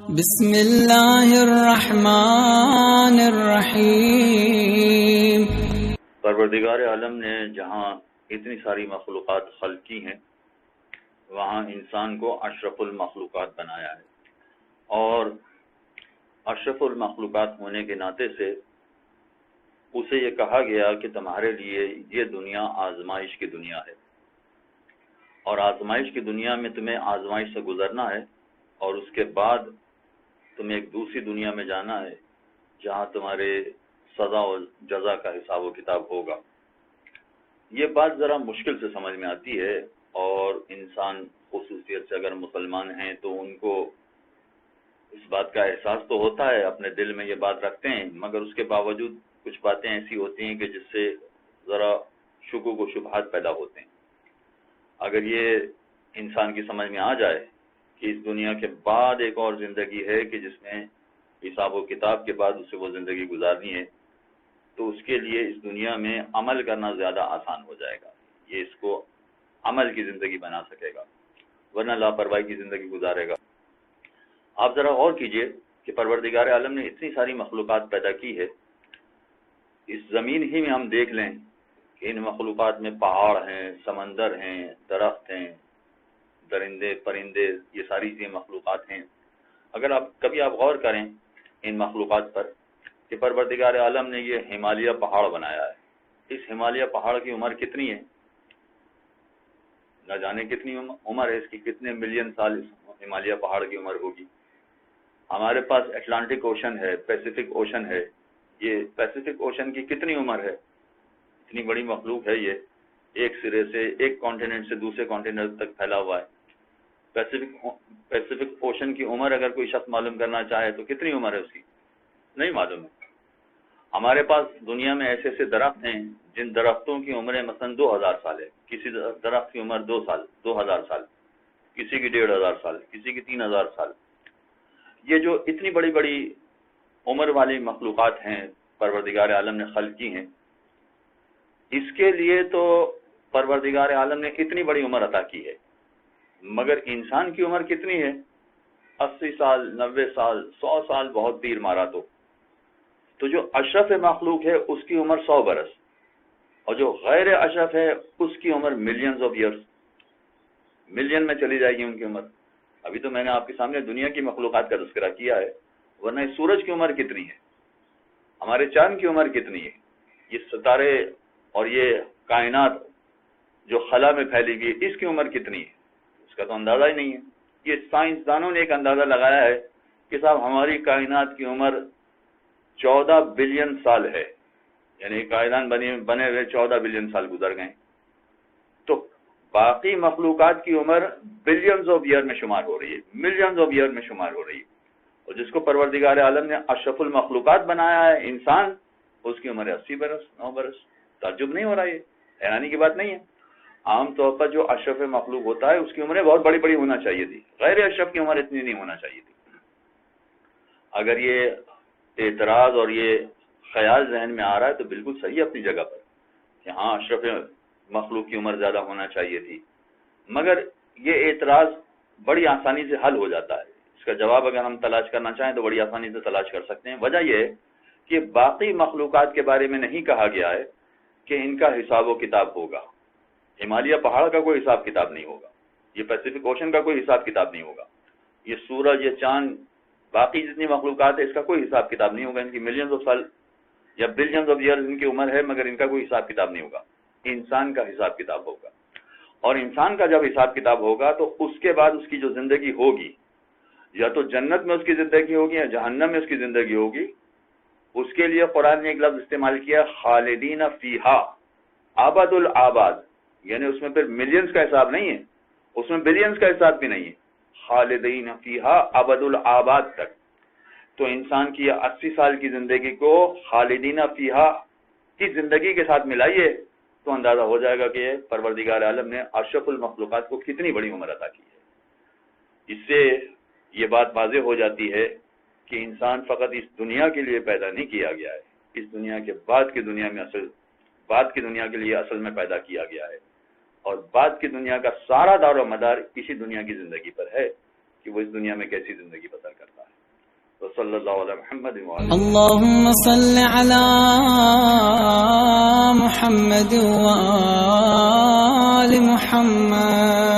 بسم اللہ الرحمن الرحیم۔ پروردگار عالم نے جہاں اتنی ساری مخلوقات خلق کی ہیں وہاں انسان کو اشرف المخلوقات بنایا ہے، اور اشرف المخلوقات ہونے کے ناطے سے اسے یہ کہا گیا کہ تمہارے لیے یہ دنیا آزمائش کی دنیا ہے، اور آزمائش کی دنیا میں تمہیں آزمائش سے گزرنا ہے، اور اس کے بعد تمہیں ایک دوسری دنیا میں جانا ہے جہاں تمہارے سزا و جزا کا حساب و کتاب ہوگا۔ یہ بات ذرا مشکل سے سمجھ میں آتی ہے، اور انسان خصوصیت سے اگر مسلمان ہیں تو ان کو اس بات کا احساس تو ہوتا ہے، اپنے دل میں یہ بات رکھتے ہیں، مگر اس کے باوجود کچھ باتیں ایسی ہوتی ہیں کہ جس سے ذرا شکوک و شبہات پیدا ہوتے ہیں۔ اگر یہ انسان کی سمجھ میں آ جائے کہ اس دنیا کے بعد ایک اور زندگی ہے کہ جس میں حساب و کتاب کے بعد اسے وہ زندگی گزارنی ہے، تو اس کے لیے اس دنیا میں عمل کرنا زیادہ آسان ہو جائے گا، یہ اس کو عمل کی زندگی بنا سکے گا، ورنہ لاپرواہی کی زندگی گزارے گا۔ آپ ذرا غور کیجئے کہ پروردگار عالم نے اتنی ساری مخلوقات پیدا کی ہے، اس زمین ہی میں ہم دیکھ لیں کہ ان مخلوقات میں پہاڑ ہیں، سمندر ہیں، درخت ہیں، درندے پرندے، یہ ساری چیزیں مخلوقات ہیں۔ اگر کبھی آپ غور کریں ان مخلوقات پر کہ پروردگار عالم نے یہ ہمالیہ پہاڑ بنایا ہے، اس ہمالیہ پہاڑ کی عمر کتنی ہے؟ نہ جانے کتنی عمر ہے اس کی، کتنے ملین سال اس ہمالیہ پہاڑ کی عمر ہوگی۔ ہمارے پاس اٹلانٹک اوشن ہے، پیسیفک اوشن ہے، یہ پیسیفک اوشن کی کتنی عمر ہے؟ اتنی بڑی مخلوق ہے یہ، ایک سرے سے ایک کانٹیننٹ سے دوسرے کانٹیننٹ تک پھیلا ہوا ہے۔ پیسیفک اوشن کی عمر اگر کوئی شخص معلوم کرنا چاہے تو کتنی عمر ہے اس کی؟ نہیں معلوم ہے۔ ہمارے پاس دنیا میں ایسے ایسے درخت ہیں جن درختوں کی عمریں مثلا 2000 سال ہے، کسی درخت کی عمر 2000 سال، کسی کی 1500 سال، کسی کی 3000 سال۔ یہ جو اتنی بڑی بڑی عمر والی مخلوقات ہیں پروردگار عالم نے خلق کی ہیں، اس کے لیے تو پروردگار عالم نے اتنی بڑی عمر عطا کی ہے، مگر انسان کی عمر کتنی ہے؟ 80 سال، 90 سال، 100 سال بہت تیر مارا تو جو اشرف مخلوق ہے اس کی عمر 100 برس، اور جو غیر اشرف ہے اس کی عمر ملینز آف ایئرس، ملین میں چلی جائے گی ان کی عمر۔ ابھی تو میں نے آپ کے سامنے دنیا کی مخلوقات کا تذکرہ کیا ہے، ورنہ اس سورج کی عمر کتنی ہے، ہمارے چاند کی عمر کتنی ہے، یہ ستارے اور یہ کائنات جو خلا میں پھیلی گئی اس کی عمر کتنی ہے، اس کا تو اندازہ ہی نہیں ہے۔ یہ سائنسدانوں نے ایک اندازہ لگایا ہے کہ صاحب ہماری کائنات کی عمر 14 بلین سال ہے، یعنی کائنات بنے ہوئے 14 بلین سال گزر گئے، تو باقی مخلوقات کی عمر بلینز آف ایئر میں شمار ہو رہی ہے، ملینز آف ایئر میں شمار ہو رہی ہے، اور جس کو پروردگار عالم نے اشرف المخلوقات بنایا ہے انسان، اس کی عمر ہے 80 برس، 9 برس۔ تعجب نہیں ہو رہا، یہ حیرانی کی بات نہیں ہے۔ عام طور پر جو اشرف مخلوق ہوتا ہے اس کی عمریں بہت بڑی بڑی ہونا چاہیے تھی، غیر اشرف کی عمر اتنی نہیں ہونا چاہیے تھی۔ اگر یہ اعتراض اور یہ خیال ذہن میں آ رہا ہے تو بالکل صحیح ہے اپنی جگہ پر کہ ہاں اشرف مخلوق کی عمر زیادہ ہونا چاہیے تھی، مگر یہ اعتراض بڑی آسانی سے حل ہو جاتا ہے۔ اس کا جواب اگر ہم تلاش کرنا چاہیں تو بڑی آسانی سے تلاش کر سکتے ہیں۔ وجہ یہ ہے کہ باقی مخلوقات کے بارے میں نہیں کہا گیا ہے کہ ان کا حساب و کتاب ہوگا، ہمالیہ پہاڑ کا کوئی حساب کتاب نہیں ہوگا، یہ پیسیفک اوشن کا کوئی حساب کتاب نہیں ہوگا، یہ سورج، یہ چاند، باقی جتنی مخلوقات ہے اس کا کوئی حساب کتاب نہیں ہوگا، ان کی ملینز آف سال یا بلینز آف ایئرز ان کی عمر ہے، مگر ان کا کوئی حساب کتاب نہیں ہوگا۔ انسان کا حساب کتاب ہوگا، اور انسان کا جب حساب کتاب ہوگا تو اس کے بعد اس کی جو زندگی ہوگی، یا تو جنت میں اس کی زندگی ہوگی یا جہنم میں اس کی زندگی ہوگی۔ اس کے لیے قرآن نے ایک لفظ استعمال کیا، خالدین فیہا، آباد الآباد، یعنی اس میں پھر ملینز کا حساب نہیں ہے، اس میں بلینز کا حساب بھی نہیں ہے، خالدین فیہا ابد الآباد تک۔ تو انسان کی 80 سال کی زندگی کو خالدین فیہا کی زندگی کے ساتھ ملائیے تو اندازہ ہو جائے گا کہ پروردگار عالم نے اشرف المخلوقات کو کتنی بڑی عمر عطا کی ہے۔ اس سے یہ بات واضح ہو جاتی ہے کہ انسان فقط اس دنیا کے لیے پیدا نہیں کیا گیا ہے، اس دنیا کے بعد کی دنیا کے لیے اصل میں پیدا کیا گیا ہے، اور بعد کی دنیا کا سارا دار و مدار اسی دنیا کی زندگی پر ہے کہ وہ اس دنیا میں کیسی زندگی بسر کرتا ہے۔ وصلی اللہ علی محمد وعلی اللهم صل على محمد وآل محمد